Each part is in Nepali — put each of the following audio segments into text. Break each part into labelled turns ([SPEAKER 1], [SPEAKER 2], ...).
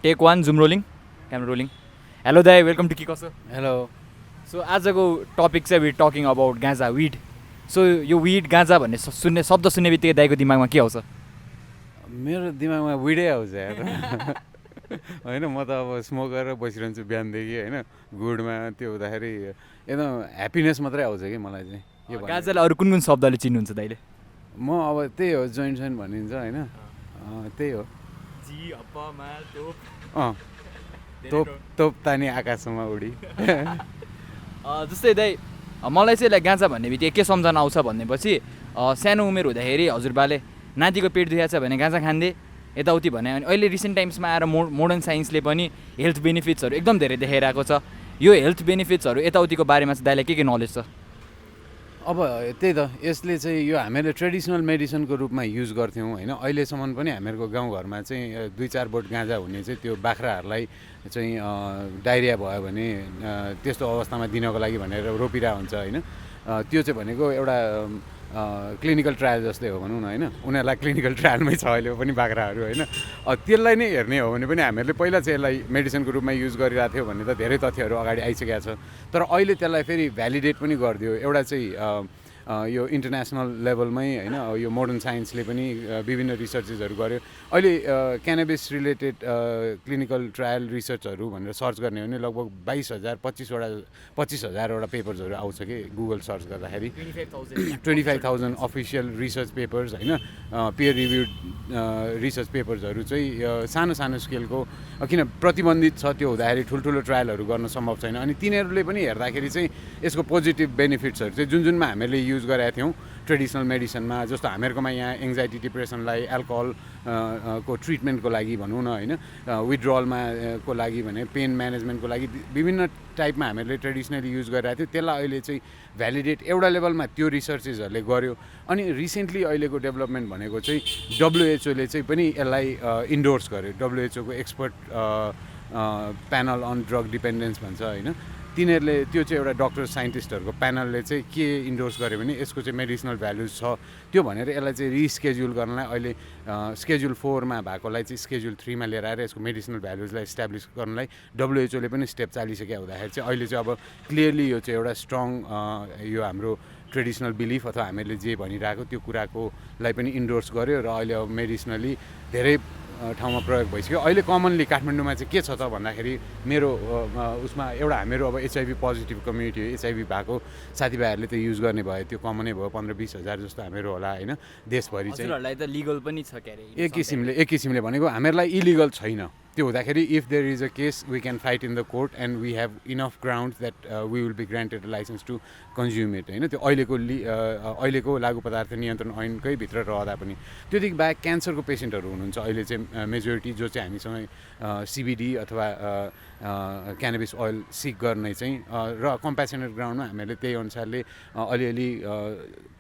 [SPEAKER 1] Take 1 zoom rolling camera rolling hello दाइ वेलकम टु के कसो
[SPEAKER 2] हेलो
[SPEAKER 1] सो आजको टपिक चाहिँ we talking about ganja weed so यो विड गाँजा भन्ने शब्द सुन्ने बित्तिकै दाइको दिमागमा के आउँछ
[SPEAKER 2] मेरो दिमागमा विडै आउँछ यार होइन म त अब स्मोकर बसिरहन्छु बिहानदेखि होइन गुडमा त्यो हुँदाखेरि एकदम ह्याप्पिनेस मात्रै आउँछ कि मलाई चाहिँ यो
[SPEAKER 1] गाँजालाई अरू कुन कुन शब्दले चिन्नुहुन्छ दाइले
[SPEAKER 2] म अब त्यही हो जोइन्ट सोइन्ट भनिन्छ होइन त्यही हो तोप तोप तानी आकाशमा उडी
[SPEAKER 1] जस्तै दाइ मलाई चाहिँ गाँजा भन्ने बित्तिकै के सम्झना आउँछ भनेपछि सानो उमेर हुँदाखेरि हजुरबाले नातिको पेट दुखेको छ भने गाँजा खाँदै यताउति भने अनि अहिले रिसेन्ट टाइम्समा आएर मोडर्न साइन्सले पनि हेल्थ बेनिफिट्सहरू एकदम धेरै देखाइरहेको छ यो हेल्थ बेनिफिट्सहरू यताउतिको बारेमा चाहिँ दाइलाई के नलेज छ
[SPEAKER 2] अब त्यही त यसले चाहिँ यो हामीहरूले ट्रेडिसनल मेडिसनको रूपमा युज गर्थ्यौँ होइन अहिलेसम्म पनि हामीहरूको गाउँघरमा चाहिँ 2-4 बोट गाँजा हुने चाहिँ त्यो बाख्राहरूलाई चाहिँ डाइरिया भयो भने त्यस्तो अवस्थामा दिनको लागि भनेर रोपिरहेको हुन्छ होइन त्यो चाहिँ भनेको एउटा क्लिनिकल ट्रायल जस्तै हो भनौँ न होइन उनीहरूलाई क्लिनिकल ट्रायलमै छ अहिले पनि बाख्राहरू होइन त्यसलाई नै हेर्ने हो भने पनि हामीहरूले पहिला चाहिँ यसलाई मेडिसिनको रूपमा युज गरिरहेको थियो भन्ने त धेरै तथ्यहरू अगाडि आइसकेको छ तर अहिले त्यसलाई फेरि भ्यालिडेट पनि गरिदियो एउटा चाहिँ यो इन्टरनेसनल लेभलमै होइन यो मोडर्न साइन्सले पनि विभिन्न रिसर्चेसहरू गर्यो अहिले क्यानाबिस रिलेटेड क्लिनिकल ट्रायल रिसर्चहरू भनेर सर्च गर्ने हो भने लगभग 25,000-25,000वटा पेपर्सहरू आउँछ कि गुगल सर्च गर्दाखेरि 25,000 अफिसियल रिसर्च पेपर्स होइन पियर रिभ्युड रिसर्च पेपर्सहरू चाहिँ सानो सानो स्केलको किन प्रतिबन्धित छ त्यो हुँदाखेरि ठुल्ठुलो ट्रायलहरू गर्न सम्भव छैन अनि तिनीहरूले पनि हेर्दाखेरि चाहिँ यसको पोजिटिभ बेनिफिट्सहरू चाहिँ जुनमा हामीहरूले युज गरेका थियौँ ट्रेडिसनल मेडिसनमा जस्तो हामीहरूकोमा यहाँ एङ्जाइटी डिप्रेसनलाई एल्कोहल को ट्रिटमेन्टको लागि भनौँ न होइन विथड्रलमा को लागि भने पेन म्यानेजमेन्टको लागि विभिन्न टाइपमा हामीहरूले ट्रेडिसनली युज गरिरहेको थियो त्यसलाई अहिले चाहिँ भ्यालिडेट एउटा लेभलमा त्यो रिसर्चेसहरूले गर्यो अनि रिसेन्टली अहिलेको डेभलपमेन्ट भनेको चाहिँ WHO ले चाहिँ पनि यसलाई इन्डोर्स गर्यो WHO को expert panel on drug dependence भन्छ होइन तिनीहरूले त्यो चाहिँ एउटा डक्टर साइन्टिस्टहरूको प्यानलले चाहिँ के इन्डोर्स गर्यो भने यसको चाहिँ मेडिसिनल भ्यालुज छ त्यो भनेर यसलाई चाहिँ रिस्केड्युल गर्नलाई अहिले स्केड्युल 4मा भएकोलाई चाहिँ स्केड्युल 3मा लिएर आएर यसको मेडिसिनल भ्यालुजलाई इस्टाब्लिस गर्नलाई WHO ले पनि स्टेप चालिसकेको हुँदाखेरि चाहिँ अहिले चाहिँ अब क्लियरली यो चाहिँ एउटा स्ट्रङ यो हाम्रो ट्रेडिसनल बिलिफ अथवा हामीले जे भनिरहेको त्यो कुराकोलाई पनि इन्डोर्स गर्यो र अहिले अब मेडिसिनली धेरै ठाउँमा प्रयोग भइसक्यो अहिले कमनली काठमाडौँमा चाहिँ के छ त भन्दाखेरि मेरो उसमा एउटा हाम्रो अब HIV पोजिटिभ कम्युनिटी हो HIV भएको साथीभाइहरूले त युज गर्ने भयो त्यो कमनै भयो 15-20 हजार जस्तो हामीहरू होला होइन देशभरि चाहिँ
[SPEAKER 1] हजुरहरूलाई त लिगल पनि छ के अरे
[SPEAKER 2] एक किसिमले भनेको हामीहरूलाई इलिगल छैन त्यो हुँदाखेरि if there is a case we can fight in the court and we have enough ground that we will be granted license to consume it होइन त्यो अहिलेको लागु पदार्थ नियन्त्रण ऐनकै भित्र रहँदा पनि त्योदेखि बाहेक क्यान्सरको पेसेन्टहरू हुनुहुन्छ अहिले चाहिँ मेजोरिटी जो चाहिँ हामीसँग CBD अथवा क्यानाबिस ओइल सिक गर्ने चाहिँ र कम्पेसनेट ग्राउन्डमा हामीहरूले त्यही अनुसारले अलिअलि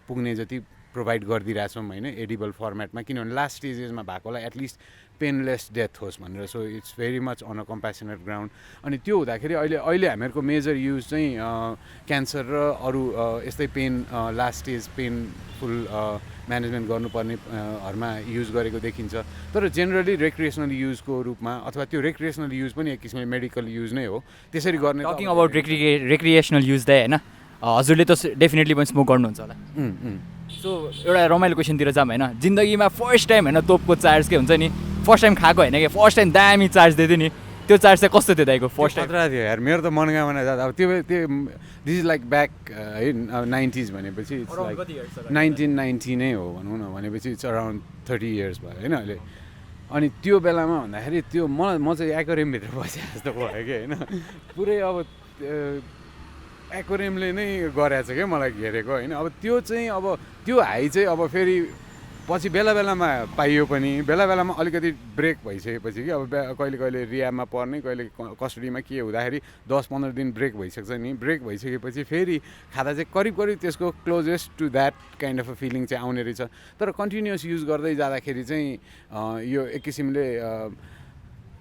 [SPEAKER 2] पुग्ने जति प्रोभाइड गरिदिइरहेछौँ होइन एडिबल फर्मेटमा किनभने लास्ट स्टेजेसमा भएकोलाई एटलिस्ट पेनलेस डेथ होस् भनेर so it's very much on a compassionate ground अनि त्यो हुँदाखेरि अहिले हामीहरूको मेजर युज चाहिँ क्यान्सर र अरू यस्तै pain last stage painful management गर्नुपर्नेहरूमा युज गरेको देखिन्छ तर जेनरली रेक्रिएसनल युजको रूपमा अथवा त्यो रेक्रिएसनल युज पनि एक किसिमले मेडिकल युज नै हो त्यसरी गर्ने
[SPEAKER 1] टकिङ अबाउट रेक्रिएसनल युज दाइ होइन हजुरले त डेफिनेटली पनि स्मोक गर्नुहुन्छ होला सो एउटा रमाइलो क्वेसनतिर जाऊँ होइन जिन्दगीमा फर्स्ट टाइम होइन तोपको चार्ज के हुन्छ नि फर्स्ट टाइम खाएको होइन कि फर्स्ट टाइम दामी चार्ज दिएको नि त्यो चार्ज चाहिँ कस्तो थियो दाइको फर्स्ट टाइम
[SPEAKER 2] खतरा थियो यार मेरो त मनगाउँमा जाँदा अब त्यो दिस इज लाइक ब्याक है 90s भनेपछि इट्स लाइक 1990 नै हो भनौँ न भनेपछि इट्स अराउन्ड 30 इयर्स भयो होइन अहिले अनि त्यो बेलामा भन्दाखेरि त्यो म चाहिँ एक्वेरियमभित्र बसेँ जस्तो भयो कि होइन पुरै अब एक्वेरियमले नै गरेछ क्या मलाई घेरेको होइन अब त्यो चाहिँ अब त्यो हाई चाहिँ अब फेरि पछि बेला बेलामा पाइयो पनि बेला बेलामा अलिकति ब्रेक भइसकेपछि कि अब कहिले कहिले रियाबमा पर्ने कहिले कस्टडीमा के हुँदाखेरि 10-15 दिन ब्रेक भइसक्छ नि ब्रेक भइसकेपछि फेरि खाँदा चाहिँ करिब त्यसको closest to that kind of a feeling चाहिँ आउने रहेछ तर कन्टिन्युस युज गर्दै जाँदाखेरि चाहिँ यो एक किसिमले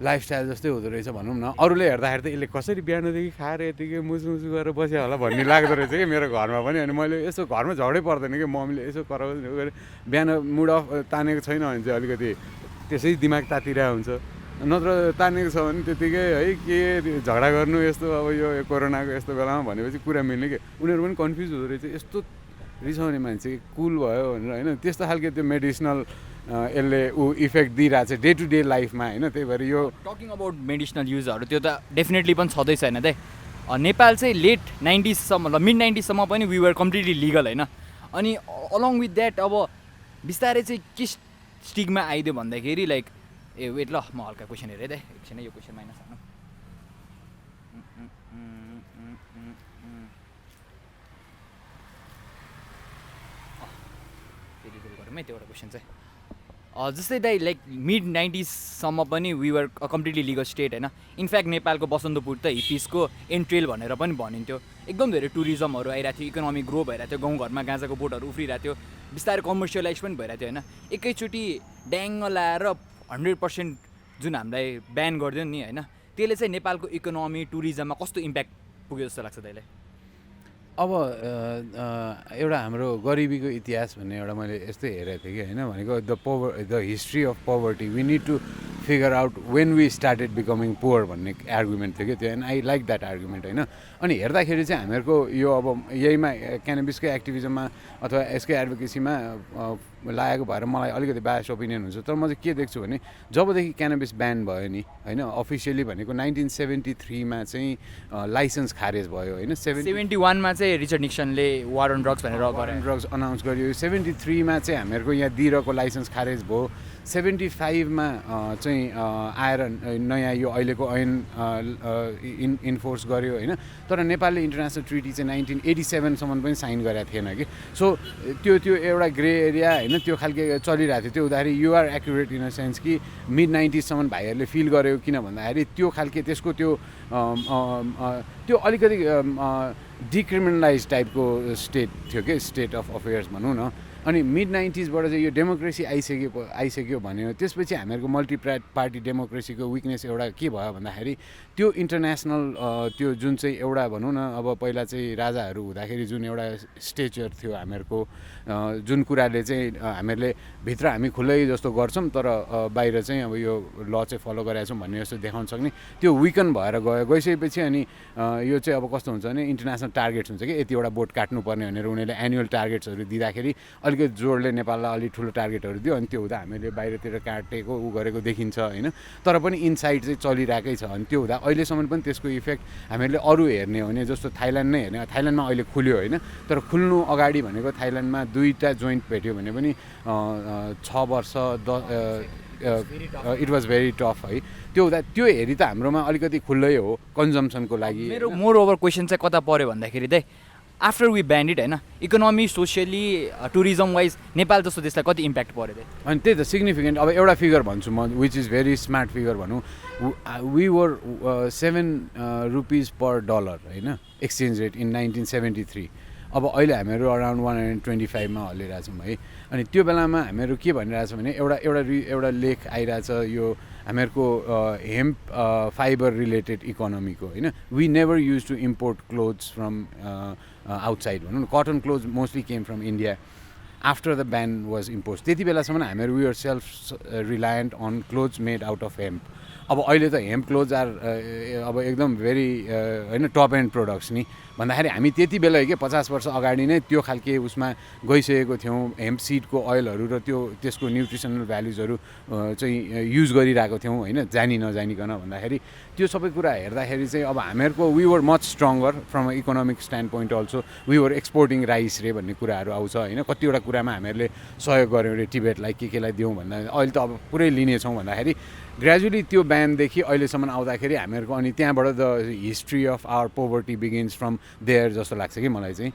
[SPEAKER 2] लाइफस्टाइल जस्तै हुँदो रहेछ भनौँ न अरूले हेर्दाखेरि त यसले कसरी बिहानदेखि खाएर यतिकै मुसमुसु गरेर बस्यो होला भन्ने लाग्दो रहेछ कि मेरो घरमा पनि अनि मैले यसो घरमा झगडै पर्दैन कि मम्मीले यसो कराउँछ बिहान मुड अफ तानेको छैन भने चाहिँ अलिकति त्यसै दिमाग तातिरहेको हुन्छ नत्र तानेको छ भने त्यतिकै है के झगडा गर्नु यस्तो अब यो कोरोनाको यस्तो बेलामा भनेपछि कुरा मिल्ने कि उनीहरू पनि कन्फ्युज हुँदो रहेछ यस्तो रिसाउने मान्छे कुल भयो भनेर होइन त्यस्तो खालको त्यो मेडिसिनल यसले इफेक्ट दिइरहेको छ डे टु डे लाइफमा होइन त्यही भएर यो
[SPEAKER 1] टकिङ अबाउट मेडिसिनल युजहरू त्यो त डेफिनेटली पनि छँदै छैन त्यही नेपाल चाहिँ लेट 90sसम्म ल मिड 90sसम्म पनि वी वर कम्प्लिटली लिगल होइन अनि अलङ विथ द्याट अब बिस्तारै चाहिँ के स्टिगमा आइदियो भन्दाखेरि लाइक ए वेट ल म हल्का क्वेसन हेरेँ त एकछिन यो क्वेसन माइनस हाल्नु त्यो एउटा क्वेसन चाहिँ जस्तै दाइ लाइक मिड 90sसम्म पनि we were completely legal state होइन इनफ्याक्ट नेपालको बसन्तपुर त हिप्पिसको एन्ट्रेल भनेर पनि भनिन्थ्यो एकदम धेरै टुरिज्महरू आइरहेको थियो इकोनोमी ग्रो भइरहेको थियो गाउँघरमा गाँजाको बोटहरू उफ्रिरहेको थियो बिस्तारै कमर्सियलाइज पनि भइरहेको थियो होइन एकैचोटि ड्याङ्ग लाएर 100% जुन हामीलाई ब्यान गरिदियो नि होइन त्यसले चाहिँ नेपालको इकोनोमी टुरिज्ममा कस्तो इम्प्याक्ट पुग्यो जस्तो लाग्छ दाइलाई
[SPEAKER 2] अब एउटा हाम्रो गरिबीको इतिहास भन्ने एउटा मैले यस्तै हेरेको थिएँ कि होइन भनेको the history of poverty we need to figure out when we started becoming poor भन्ने आर्गुमेन्ट थियो कि त्यो and I like that argument होइन अनि हेर्दाखेरि चाहिँ हामीहरूको यो अब यहीमा क्यानाबिसकै एक्टिभिजममा अथवा यसकै एडभोकेसीमा लागेको भएर मलाई अलिकति बायस ओपिनियन हुन्छ तर म चाहिँ के देख्छु भने जबदेखि क्यानाबिस ब्यान भयो नि होइन अफिसियली भनेको 1973मा चाहिँ लाइसेन्स खारेज भयो होइन
[SPEAKER 1] 71मा चाहिँ रिचर्ड निक्सनले वार अन ड्रग्स भनेर
[SPEAKER 2] ड्रग्स अनाउन्स गरियो 73मा चाहिँ हामीहरूको यहाँ दिइरहेको लाइसेन्स खारेज भयो 75मा चाहिँ आएर नयाँ यो अहिलेको ऐन इन्फोर्स गर्यो होइन तर नेपालले इन्टरनेसनल ट्रिटी चाहिँ 1987सम्म पनि साइन गरेको थिएन कि सो त्यो एउटा ग्रे एरिया होइन त्यो खालके चलिरहेको थियो त्यो हुँदाखेरि you're accurate in a sense कि मिड 90sसम्म भाइहरूले फिल गर्यो किन भन्दाखेरि त्यो खालके त्यसको त्यो अलिकति डिक्रिमिनलाइज टाइपको स्टेट थियो कि स्टेट अफ अफेयर्स भनौँ न अनि मिड 90sबाट चाहिँ यो डेमोक्रेसी आइसक्यो भन्यो त्यसपछि हामीहरूको मल्टी पार्टी डेमोक्रेसीको विकनेस एउटा के भयो भन्दाखेरि त्यो इन्टरनेसनल त्यो जुन चाहिँ एउटा भनौँ न अब पहिला चाहिँ राजाहरू हुँदाखेरि जुन एउटा स्टेचर थियो हामीहरूको जुन कुराले चाहिँ हामीहरूले भित्र हामी खुल्लै जस्तो गर्छौँ तर बाहिर चाहिँ अब यो ल चाहिँ फलो गरेका छौँ भन्ने जस्तो देखाउन सक्ने त्यो विकन भएर गइसकेपछि अनि यो चाहिँ अब कस्तो हुन्छ भने इन्टरनेसनल टार्गेट्स हुन्छ कि यतिवटा बोट काट्नुपर्ने भनेर उनीहरूले एनुअल टार्गेट्सहरू दिँदाखेरि अलिकति जोडले नेपाललाई अलिक ठुलो टार्गेटहरू दियो अनि त्यो हुँदा हामीले बाहिरतिर काटेको ऊ गरेको देखिन्छ होइन तर पनि इनसाइड चाहिँ चलिरहेकै छ अनि त्यो हुँदा अहिलेसम्म पनि त्यसको इफेक्ट हामीहरूले अरू हेर्ने हो भने जस्तो थाइल्यान्ड नै हेर्ने थाइल्यान्डमा अहिले खुल्यो होइन तर खुल्नु अगाडि भनेको थाइल्यान्डमा 2टा जोइन्ट भेट्यो भने पनि 6 वर्ष इट वाज भेरी टफ है त्यो हुँदा त्यो हेरी त हाम्रोमा अलिकति खुल्लै हो कन्जम्सनको लागि
[SPEAKER 1] मेरो मोर ओभर क्वेसन चाहिँ कता पऱ्यो भन्दाखेरि चाहिँ आफ्टर वी ब्यान्ड इट होइन economy socially tourism wise Nepal जस्तो देशलाई कति इम्प्याक्ट पऱ्यो त्यही
[SPEAKER 2] अनि त्यही त सिग्निफिकेन्ट अब एउटा फिगर भन्छु म which is very smart figure भनौँ we were 7 rupees per dollar होइन एक्सचेन्ज रेट इन 1973 अब अहिले हामीहरू अराउन्ड 125मा हलिरहेछौँ है अनि त्यो बेलामा हामीहरू के भनिरहेछ भने एउटा लेख आइरहेछ यो हामीहरूको हेम्प फाइबर रिलेटेड इकोनोमीको होइन we never use to import clothes from outside भनौँ न cotton clothes mostly came from India after the ban was impose त्यति बेलासम्म हामीहरू we are self reliant on clothes made out of hemp अब अहिले त हेम्प क्लोथ्स आर अब एकदम भेरी होइन टप एन्ड प्रोडक्ट्स नि भन्दाखेरि हामी त्यति बेला के 50 वर्ष अगाडि नै त्यो खालके उसमा गइसकेको थियौँ हेम्प सिडको ओइलहरू र त्यसको न्युट्रिसनल भ्यालुजहरू चाहिँ युज गरिरहेको थियौँ होइन जानी नजानिकन भन्दाखेरि त्यो सबै कुरा हेर्दाखेरि चाहिँ अब हामीहरूको we were much stronger from a economic standpoint also we were exporting rice रे भन्ने कुराहरू आउँछ होइन कतिवटा कुरामा हामीहरूले सहयोग गऱ्यौँ अरे टिबेटलाई केलाई दिउँ भन्दा अहिले त अब पुरै लिनेछौँ भन्दाखेरि ग्रेजुअली त्यो ब्यानदेखि अहिलेसम्म आउँदाखेरि हामीहरूको अनि त्यहाँबाट the history of our poverty begins from there जस्तो लाग्छ कि मलाई चाहिँ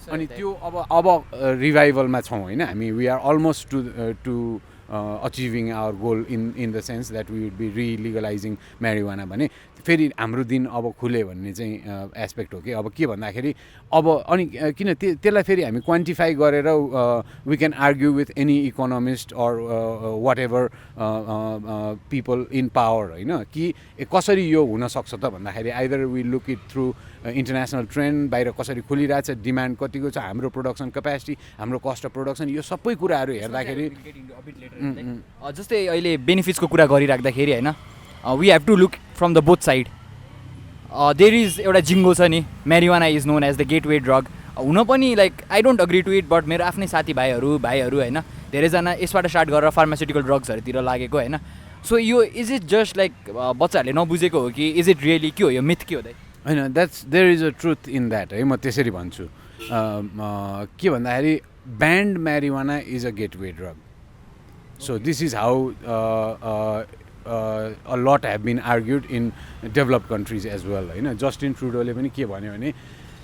[SPEAKER 2] अनि त्यो अब रिभाइभलमा छौँ होइन हामी we are almost to achieving our goal in the sense that we would be relegalizing marijuana भने फेरि हाम्रो दिन अब खुले भन्ने चाहिँ एस्पेक्ट हो कि अब के भन्दाखेरि अब अनि किन त्यसलाई फेरि हामी क्वान्टिफाई गरेर we can argue with any economist or whatever people in power होइन कि कसरी यो हुनसक्छ त भन्दाखेरि either we look it through international trend बाहिर कसरी खुलिरहेछ डिमान्ड कतिको छ हाम्रो प्रोडक्सन क्यापेसिटी हाम्रो कस्ट अफ प्रोडक्सन यो सबै कुराहरू हेर्दाखेरि
[SPEAKER 1] जस्तै अहिले बेनिफिट्सको कुरा गरिराख्दाखेरि होइन we have to look from the both side there is एउटा जिङ्गो छ नि marijuana is known as the gateway drug हुन पनि like I don't agree to it but मेरो आफ्नै साथीभाइहरू होइन धेरैजना यसबाट स्टार्ट गरेर फार्मास्युटिकल ड्रग्सहरूतिर लागेको होइन सो यो इज इट जस्ट लाइक बच्चाहरूले नबुझेको हो कि इज इट रियली के हो यो मिथ के हो
[SPEAKER 2] होइन there is a truth in that है म त्यसरी भन्छु के भन्दाखेरि banned marijuana is a gateway drug so this is how a lot have been argued in developed countries as well होइन जस्टिन ट्रुडोले पनि के भन्यो भने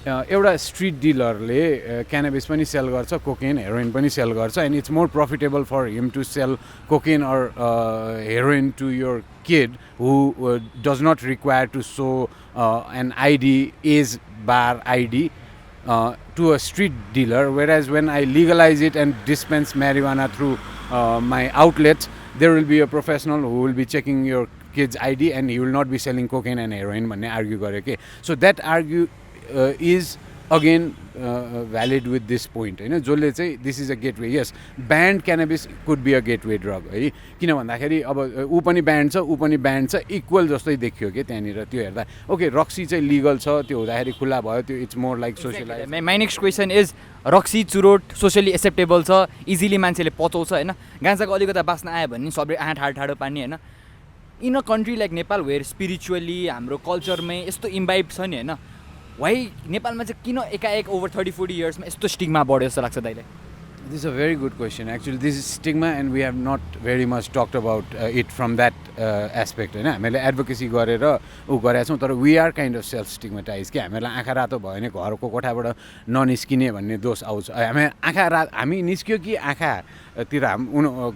[SPEAKER 2] एउटा स्ट्रिट डिलरले क्यानाबिस पनि सेल गर्छ कोकेन हेरोइन पनि सेल गर्छ and it's more profitable for him to sell cocaine or heroin to your kid who does not require to show an ID age bar ID to a street dealer, whereas when I legalize it and dispense marijuana through my outlets, there will be a professional who will be checking your kid's ID and he will not be selling cocaine and heroin भन्ने argue गरे के so that argue is again valid with this point होइन जसले चाहिँ this is a gateway yes banned cannabis could be a gateway drug है किन भन्दाखेरि अब ऊ पनि ब्यान्ड छ ऊ पनि ब्यान्ड छ इक्वल जस्तै देखियो कि त्यहाँनिर त्यो हेर्दा ओके रक्सी चाहिँ लिगल छ त्यो हुँदाखेरि खुल्ला भयो त्यो it's more like socialise
[SPEAKER 1] my next question is रक्सी चुरोट सोसियली एक्सेप्टेबल छ इजिली मान्छेले पचाउँछ होइन गाँजाको अलिकता बाँच्न आयो भने सबै आँट ठाडो पार्ने होइन in a country like Nepal where spiritually हाम्रो कल्चरमै यस्तो इम्बाइब छ नि होइन वाइ नेपालमा चाहिँ किन एकाएक ओभर 30-40 इयर्समा यस्तो स्टिग्मा बढ्यो जस्तो लाग्छ दाइलाई
[SPEAKER 2] This is a very good question. Actually, this is stigma and we have not very much talked about it from that aspect. होइन हामीले एडभोकेसी गरेर ऊ गरेका छौँ तर we are kind of self stigmatize कि हामीलाई आँखा रातो भयो भने घरको कोठाबाट ननिस्किने भन्ने दोष आउँछ हामी निस्क्यो कि आँखातिर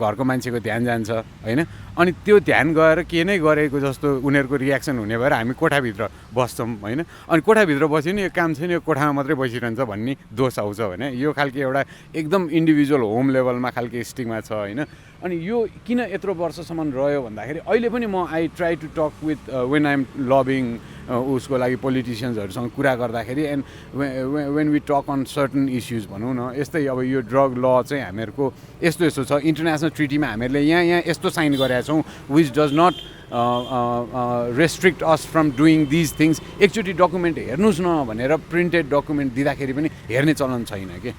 [SPEAKER 2] घरको मान्छेको ध्यान जान्छ होइन अनि त्यो ध्यान गएर के नै गरेको जस्तो उनीहरूको रियाक्सन हुने भएर हामी कोठाभित्र बस्छौँ होइन अनि कोठाभित्र बस्यो नि यो काम छैन यो कोठामा मात्रै बसिरहन्छ भन्ने दोष आउँछ भने यो खालको एउटा एकदम इन्डिभिजुअल होम लेभलमा खालको स्टिग्मा छ होइन अनि यो किन यत्रो वर्षसम्म रह्यो भन्दाखेरि अहिले पनि म I try to talk with when I am lobbying उसको लागि पोलिटिसियन्सहरूसँग कुरा गर्दाखेरि and when we talk on certain issues भनौँ न यस्तै अब यो ड्रग ल चाहिँ हामीहरूको यस्तो छ इन्टरनेसनल ट्रिटीमा हामीहरूले यहाँ यस्तो साइन गरेका छौँ which does not restrict us from doing these things एकचोटि डकुमेन्ट हेर्नुहोस् न भनेर प्रिन्टेड डकुमेन्ट दिँदाखेरि पनि हेर्ने चलन छैन कि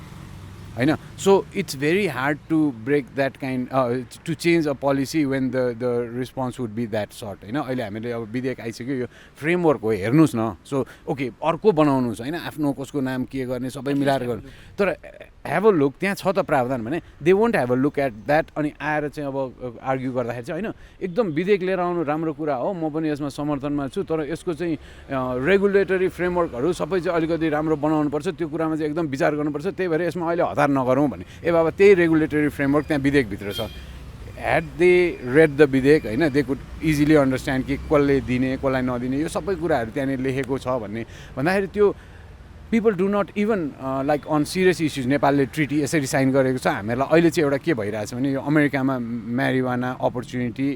[SPEAKER 2] होइन so it's very hard to break that kind to change a policy when the response would be that sort होइन अहिले हामीले अब विधेयक आइसक्यो यो फ्रेमवर्क हो हेर्नुहोस् न सो ओके अर्को बनाउनुहोस् होइन आफ्नो कसको नाम के गर्ने सबै मिलाएर गर्नु तर ह्याभ अ लुक त्यहाँ छ त प्रावधान भने they won't have a look at that अनि आएर चाहिँ अब आर्ग्यु गर्दाखेरि चाहिँ होइन एकदम विधेयक लिएर आउनु राम्रो कुरा हो म पनि यसमा समर्थनमा छु तर यसको चाहिँ रेगुलेटरी फ्रेमवर्कहरू सबै चाहिँ अलिकति राम्रो बनाउनुपर्छ त्यो कुरामा चाहिँ एकदम विचार गर्नुपर्छ त्यही भएर यसमा अहिले हतार नगरौँ भने ए बाबा त्यही रेगुलेटरी फ्रेमवर्क त्यहाँ विधेयकभित्र छ ह्याड दे रेड द विधेयक होइन दे कुड इजिली अन्डरस्ट्यान्ड कि कसले दिने कसलाई नदिने यो सबै कुराहरू त्यहाँनिर लेखेको छ भन्दाखेरि त्यो people do not even like on serious issues नेपालले ट्रिटी यसरी साइन गरेको छ हामीहरूलाई अहिले चाहिँ एउटा के भइरहेछ भने यो अमेरिकामा marijuana opportunity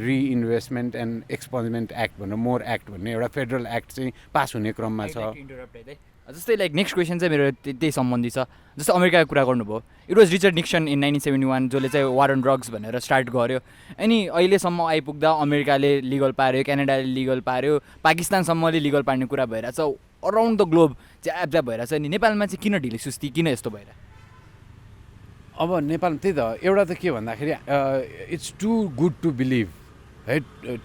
[SPEAKER 2] reinvestment and experiment act भनेर मोर एक्ट भन्ने एउटा फेडरल एक्ट चाहिँ पास हुने क्रममा छ
[SPEAKER 1] जस्तै लाइक नेक्स्ट क्वेसन चाहिँ मेरो त्यही सम्बन्धी छ जस्तो अमेरिकाको कुरा गर्नुभयो it was Richard Nixon in 1971 जसले चाहिँ वार अन ड्रग्स भनेर स्टार्ट गर्यो अनि अहिलेसम्म आइपुग्दा अमेरिकाले लिगल पार्यो क्यानाडाले लिगल पार्यो पाकिस्तानसम्मले लिगल पार्ने कुरा भइरहेछ अराउन्ड द ग्लोब चाहिँ एब्जाब भइरहेछ नि नेपालमा चाहिँ किन ढिले सुस्ती किन यस्तो भइरहेछ
[SPEAKER 2] अब नेपाल त्यही त एउटा त के भन्दाखेरि it's too good to believe है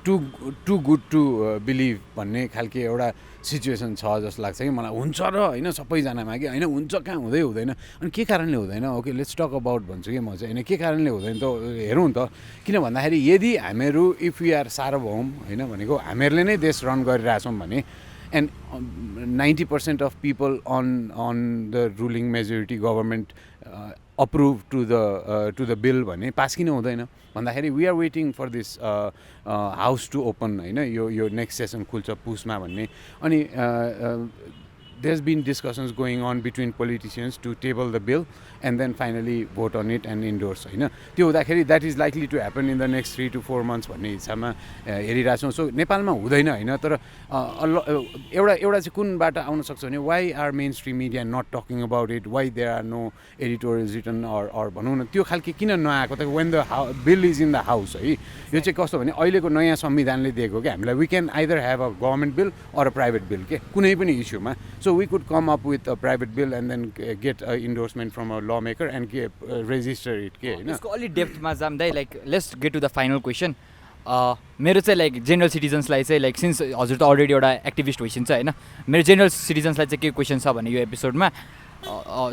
[SPEAKER 2] टु गुड टु बिलिभ भन्ने खालके एउटा सिचुएसन छ जस्तो लाग्छ कि मलाई हुन्छ र होइन सबैजनामा कि होइन हुन्छ कहाँ हुँदैन अनि के कारणले हुँदैन ओके लेट्स टक अबाउट भन्छु कि म चाहिँ होइन के कारणले हुँदैन त हेरौँ त किन भन्दाखेरि यदि हामीहरू इफ वी आर सार्वभौम होइन भनेको हामीहरूले नै देश रन गरिरहेछौँ भने and 90% of people on the ruling majority government approve to the bill भने पास किन हुँदैन भन्दाखेरि we are waiting for this house to open होइन यो नेक्स्ट सेसन खुल्छ पुसमा भन्ने अनि there's been discussions going on between politicians to table the bill and then finally vote on it and endorse होइन त्यो हुँदाखेरि that is likely to happen in the next 3 to 4 months भन्ने हिसाबमा हेरिरहेको छौँ सो नेपालमा हुँदैन होइन तर एउटा चाहिँ कुनबाट आउन सक्छ भने why are mainstream media not talking about it, why there are no editorials written or भनौँ न त्यो खालके किन नआएको त when the bill is in the house है यो चाहिँ कस्तो भने अहिलेको नयाँ संविधानले दिएको कि हामीलाई we can either have a government bill or a private bill के कुनै पनि इस्युमा so we could come up with a private bill and then get an endorsement from a lawmaker and register it के होइन
[SPEAKER 1] यसको अलि डेप्थमा जाँदै like let's get to the final question मेरो चाहिँ लाइक जेनरल सिटिजन्सलाई चाहिँ लाइक सिन्स हजुर त अलरेडी एउटा एक्टिभिस्ट भइसक्छ होइन मेरो जेनरल सिटिजन्सलाई चाहिँ के क्वेसन छ भने यो एपिसोडमा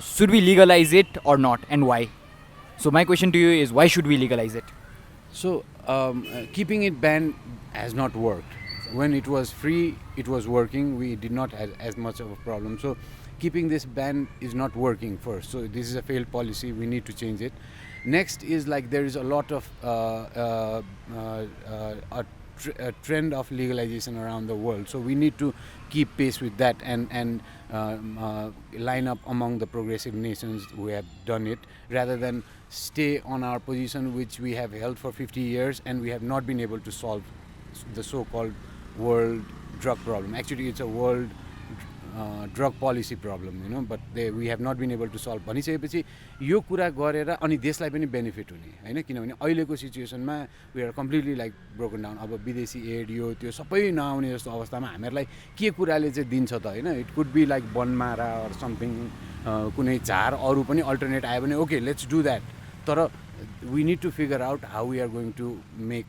[SPEAKER 1] should we legalize it or not and why so my question to you is why should we legalize it
[SPEAKER 2] So keeping it banned has not worked. When it was free, it was working. We did not have as much of a problem. So keeping this ban is not working first. So this is a failed policy. We need to change it. Next is like there is a lot of a trend of legalization around the world. So we need to keep pace with that and line up among the progressive nations who have done it rather than stay on our position which we have held for 50 years and we have not been able to solve the so-called world drug problem. Actually, it's a world drug policy problem, you know, but we have not been able to solve. भनिसकेपछि यो कुरा गरेर अनि देशलाई पनि बेनिफिट हुने होइन किनभने अहिलेको सिचुएसनमा we are completely like broken down अब विदेशी एड यो त्यो सबै नआउने जस्तो अवस्थामा हामीहरूलाई के कुराले चाहिँ दिन्छ त होइन इट कुड बी लाइक बनमारा अर समथिङ कुनै झार अरू पनि अल्टरनेट आयो भने ओके लेट्स डु द्याट तर we need to figure out how we are going to make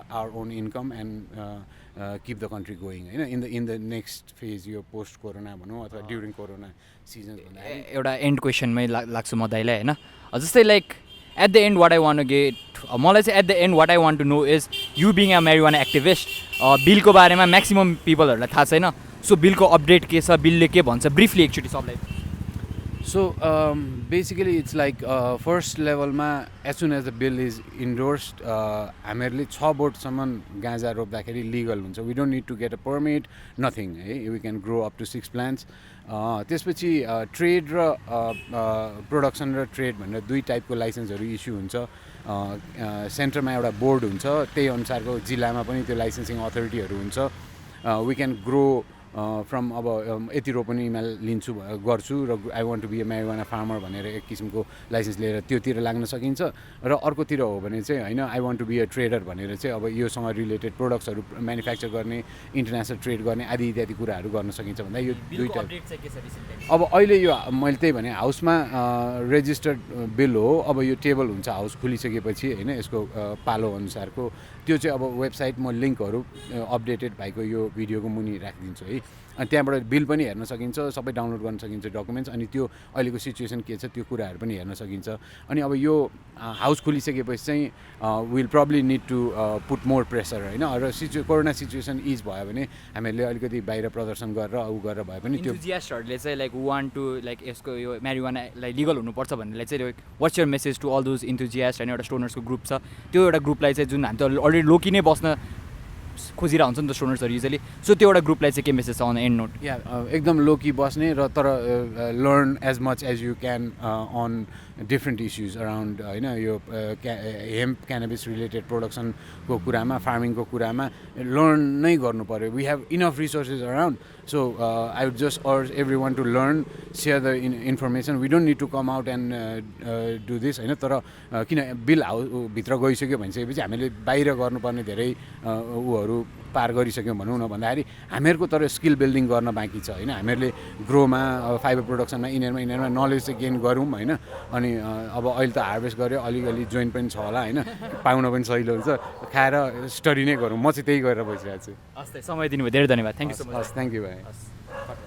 [SPEAKER 2] our own income and keep the country going होइन in the next phase यो post corona भनौँ अथवा during corona season
[SPEAKER 1] एउटा एन्ड क्वेसनमै लाग्छु म दाइलाई होइन जस्तै like at the end what I want to get मलाई चाहिँ at the end what I want to know is you being a marijuana activist बिलको बारेमा म्याक्सिमम् पिपलहरूलाई थाहा छैन सो बिलको अपडेट के छ बिलले के भन्छ ब्रिफली एकचोटि सबलाई
[SPEAKER 2] So basically it's like first level ma as soon as the bill is endorsed हामीहरूले 6 बोटसम्म गाँजा रोप्दाखेरि लिगल हुन्छ we don't need to get a permit nothing है we can grow up to 6 plants त्यसपछि ट्रेड र प्रोडक्सन र ट्रेड भनेर दुई टाइपको लाइसेन्सहरू इस्यु हुन्छ सेन्टरमा एउटा बोर्ड हुन्छ त्यही अनुसारको जिल्लामा पनि त्यो लाइसेन्सिङ अथोरिटीहरू हुन्छ we can grow फ्रम अब यति रोपनीमा लिन्छु गर्छु र I want to be a marijuana farmer भनेर एक किसिमको लाइसेन्स लिएर त्योतिर लाग्न सकिन्छ र अर्कोतिर हो भने चाहिँ होइन I want to be a trader भनेर चाहिँ अब योसँग रिलेटेड प्रोडक्ट्सहरू म्यानुफ्याक्चर गर्ने इन्टरनेसनल ट्रेड गर्ने आदि इत्यादि कुराहरू गर्न सकिन्छ भन्दा यो दुईवटा अब अहिले यो मैले त्यही भने हाउसमा रेजिस्टर्ड बिल हो अब यो टेबल हुन्छ हाउस खुलिसकेपछि होइन यसको पालो अनुसारको त्यो चाहिँ अब वेबसाइट म लिङ्कहरू अपडेटेड भएको यो भिडियोको मुनि राखिदिन्छु है अनि त्यहाँबाट बिल पनि हेर्न सकिन्छ सबै डाउनलोड गर्न सकिन्छ डकुमेन्ट्स अनि त्यो अहिलेको सिचुएसन के छ त्यो कुराहरू पनि हेर्न सकिन्छ अनि अब यो हाउस खुलिसकेपछि चाहिँ will probably need to put more pressure होइन र कोरोना सिचुएसन इज भयो भने हामीहरूले अलिकति बाहिर प्रदर्शन गरेर उ गरेर भए पनि त्यो
[SPEAKER 1] इन्थुजियास्टहरूले चाहिँ लाइक वान्ट टु लाइक यसको यो म्यारिजुआनालाई लिगल हुनुपर्छ भन्नेलाई चाहिँ what's your message to all those enthusiast होइन एउटा स्टोनर्सको ग्रुप छ त्यो एउटा ग्रुपलाई चाहिँ जुन हामी त अलरेडी लोकी नै बस्न खोजिरहेको हुन्छ नि त स्टोनर्सहरू युजली सो त्यो एउटा ग्रुपलाई चाहिँ के मेसेज छ अन एन्ड नोट
[SPEAKER 2] या एकदम लोकी बस्ने र तर learn as much as you can on different issues around होइन यो हेम्प क्यानाबिस रिलेटेड प्रोडक्सनको कुरामा फार्मिङको कुरामा लर्न नै गर्नु पऱ्यो we have enough resources around so I would just urge every one to learn share the information we don't need to come out and do this होइन तर किन बिल हाउसभित्र गइसक्यो भनिसकेपछि हामीले बाहिर गर्नुपर्ने धेरै ऊहरू पार गरिसक्यौँ भनौँ न भन्दाखेरि हामीहरूको तर स्किल बिल्डिङ गर्न बाँकी छ होइन हामीहरूले ग्रोमा फाइबर प्रोडक्सनमा यिनीहरूमा नलेज चाहिँ गेन गरौँ होइन अनि अब अहिले त हार्भेस्ट गऱ्यो अलिअलि जोइन पनि छ होला होइन पाउन पनि सजिलो हुन्छ खाएर स्टडी नै गरौँ म चाहिँ त्यही गरेर बसिरहेको छु
[SPEAKER 1] हस् समय दिनुभयो धेरै धन्यवाद thank you so much
[SPEAKER 2] thank you भाइ